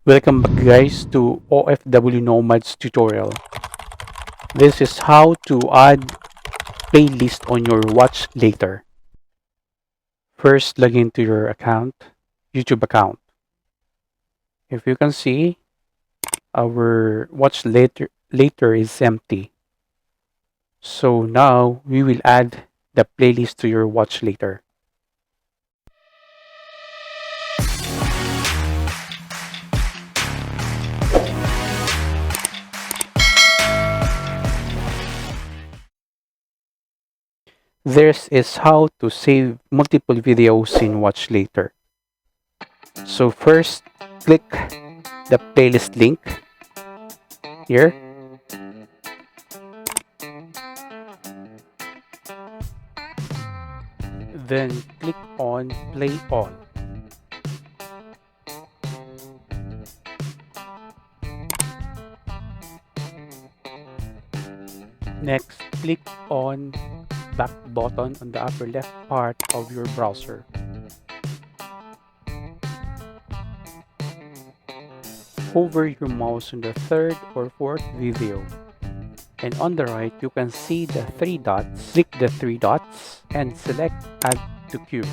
Welcome back guys to OFW Nomads tutorial. This is how to add playlist on your watch later. First, log into your YouTube account. If you can see, our watch later is empty. So now we will add the playlist to your watch later. This is how to save multiple videos in watch later. So first, click the playlist link here. Then click on play all. Next, click on back button on the upper left part of your browser. Hover your mouse on the third or fourth video. And on the right, you can see the three dots. Click the three dots and select Add to Queue.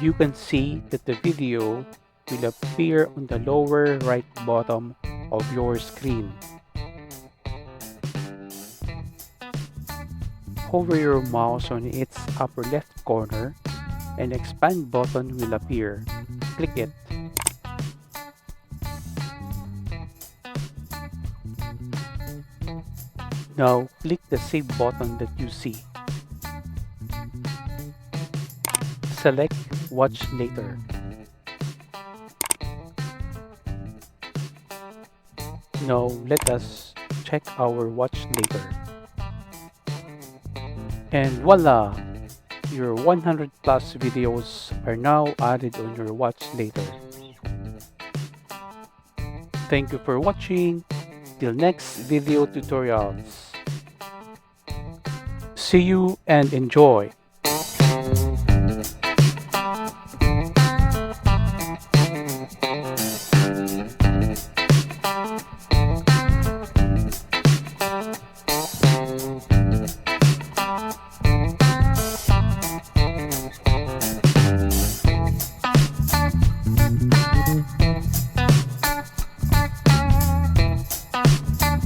You can see that the video will appear on the lower right bottom of your screen. Hover your mouse on its upper left corner and expand button will appear. Click it. Now click the save button that you see. Select watch later. Now let us check our watch later. And voila! Your 100 plus videos are now added on your watch later. Thank you for watching. Till next video tutorials. See you and enjoy.